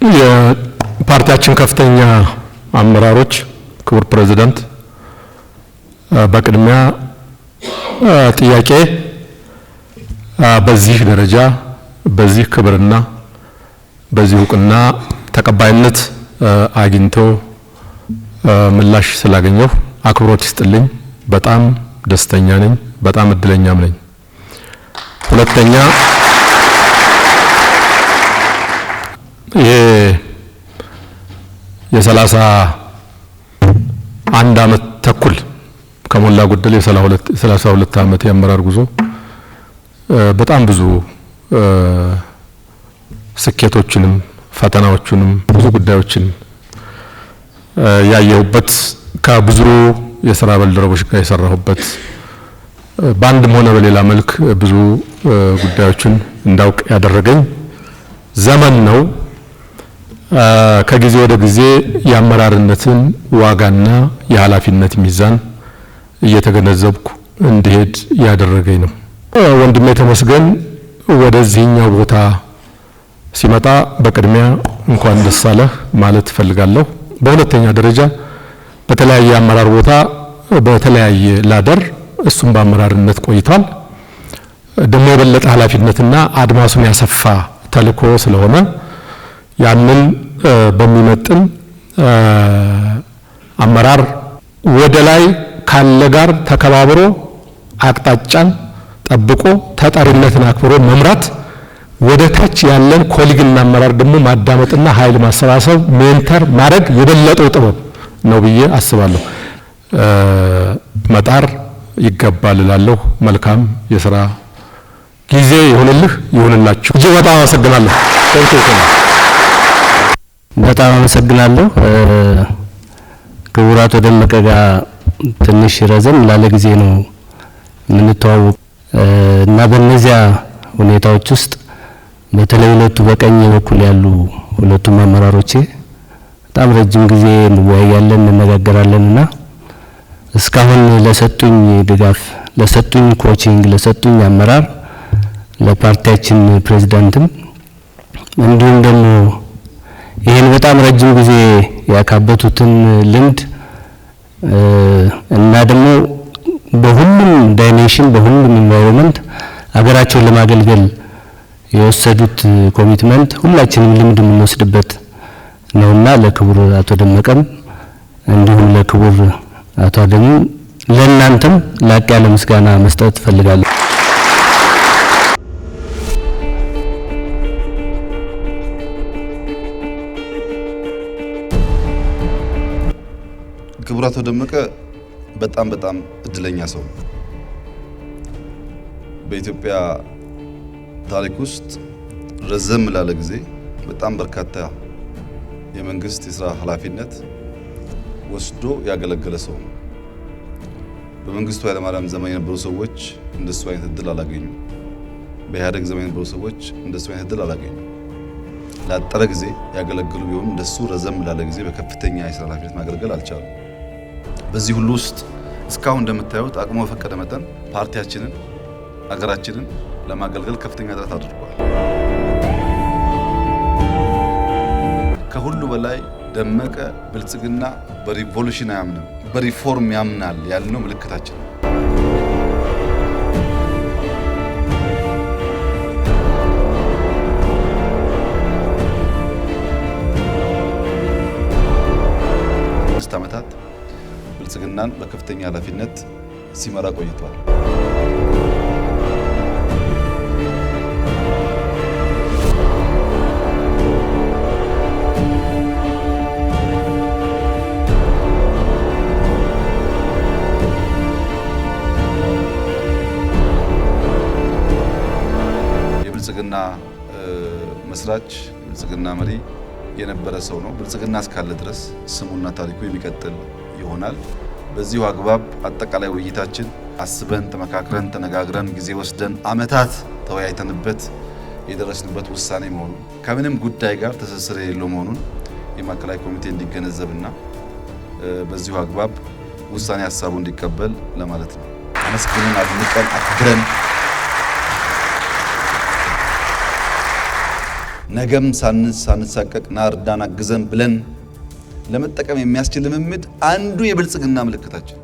የፓርቲያችን ከፍተኛ አመራሮች ክቡር ፕሬዝዳንት በቅድሚያ ጥያቄ በዚህ ደረጃ በዚህ ክብርና በዚህ ዕውቅና ተቀባይነት አግኝቶ ምላሽ ስላገኘው አክብሮት ይስጥልኝ። በጣም ደስተኛ ነኝ። በጣም እድለኛም ነኝ። ሁለተኛ የ31 ዓመት ተኩል ከሞላ ጎደል የ32 ዓመት የአመራር ጉዞ በጣም ብዙ ስኬቶችንም ፈተናዎችንም ብዙ ጉዳዮችን ያየሁበት ከብዙ የሥራ ባልደረቦች ጋር የሰራሁበት በአንድም ሆነ በሌላ መልክ ብዙ ጉዳዮችን እንዳውቅ ያደረገኝ ዘመን ነው። ከጊዜ ወደ ጊዜ የአመራርነትን ዋጋና የኃላፊነት ሚዛን እየተገነዘብኩ እንድሄድ ያደረገኝ ነው። ወንድሜ ተመስገን ወደዚህኛው ቦታ ሲመጣ በቅድሚያ እንኳን ደስ አለህ ማለት ፈልጋለሁ። በሁለተኛ ደረጃ በተለያየ አመራር ቦታ በተለያየ ላደር እሱም በአመራርነት ቆይቷል። ደግሞ የበለጠ ኃላፊነትና አድማሱን ያሰፋ ተልእኮ ስለሆነ ያንን በሚመጥን አመራር ወደ ላይ ካለ ጋር ተከባብሮ አቅጣጫን ጠብቆ ተጠሪነትን አክብሮ መምራት ወደ ታች ያለን ኮሊግና አመራር ደግሞ ማዳመጥና ኃይል ማሰባሰብ ሜንተር ማድረግ የበለጠው ጥበብ ነው ብዬ አስባለሁ። መጣር ይገባል እላለሁ። መልካም የሥራ ጊዜ ይሁንልህ ይሁንላችሁ። እጅግ በጣም አመሰግናለሁ። በጣም አመሰግናለሁ። ክቡር አቶ ደመቀ ጋር ትንሽ ረዘም ላለ ጊዜ ነው የምንተዋወቅ እና በእነዚያ ሁኔታዎች ውስጥ በተለይ ሁለቱ በቀኝ በኩል ያሉ ሁለቱም አመራሮቼ በጣም ረጅም ጊዜ እንወያያለን እንነጋገራለንና እስካሁን ለሰጡኝ ድጋፍ፣ ለሰጡኝ ኮቺንግ፣ ለሰጡኝ አመራር ለፓርቲያችን ፕሬዝዳንትም እንዲሁም ደግሞ ይሄን በጣም ረጅም ጊዜ ያካበቱትን ልምድ እና ደግሞ በሁሉም ዳይሜንሽን በሁሉም ኢንቫይሮንመንት አገራቸውን ለማገልገል የወሰዱት ኮሚትመንት ሁላችንም ልምድ የምንወስድበት ነውና ለክቡር አቶ ደመቀም እንዲሁም ለክቡር አቶ አደሙ ለእናንተም ላቅ ያለ ምስጋና መስጠት ፈልጋለሁ። ክቡር አቶ ደመቀ በጣም እድለኛ ሰው ነው። በኢትዮጵያ ታሪክ ውስጥ ረዘም ላለ ጊዜ በጣም በርካታ የመንግስት የሥራ ኃላፊነት ወስዶ ያገለገለ ሰው ነው። በመንግስቱ ኃይለማርያም ዘመን የነበሩ ሰዎች እንደሱ አይነት እድል አላገኙም። በኢህአዴግ ዘመን የነበሩ ሰዎች እንደሱ አይነት እድል አላገኙም። ላጠረ ጊዜ ያገለግሉ ቢሆን እንደሱ ረዘም ላለ ጊዜ በከፍተኛ የሥራ ኃላፊነት ማገልገል አልቻሉም። በዚህ ሁሉ ውስጥ እስካሁን እንደምታዩት አቅሙ በፈቀደ መጠን ፓርቲያችንን አገራችንን ለማገልገል ከፍተኛ ጥረት አድርጓል። ከሁሉ በላይ ደመቀ ብልጽግና በሪቮሉሽን አያምንም፣ በሪፎርም ያምናል ያልነው ምልክታችን ነው። አምስት ዓመታት ብልጽግናን በከፍተኛ ኃላፊነት ሲመራ ቆይቷል። የብልጽግና መስራች የብልጽግና መሪ የነበረ ሰው ነው። ብልጽግና እስካለ ድረስ ስሙና ታሪኩ የሚቀጥል ይሆናል። በዚሁ አግባብ አጠቃላይ ውይይታችን አስበን ተመካክረን ተነጋግረን ጊዜ ወስደን ዓመታት ተወያይተንበት የደረስንበት ውሳኔ መሆኑን ከምንም ጉዳይ ጋር ትስስር የሌለው መሆኑን የማዕከላዊ ኮሚቴ እንዲገነዘብና በዚሁ አግባብ ውሳኔ ሀሳቡ እንዲቀበል ለማለት ነው። አመስግነን አድንቀን አክብረን ነገም ሳንሳቀቅ ና እርዳን አግዘን ብለን ለመጠቀም የሚያስችል ልምምድ አንዱ የብልጽግና ምልክታችን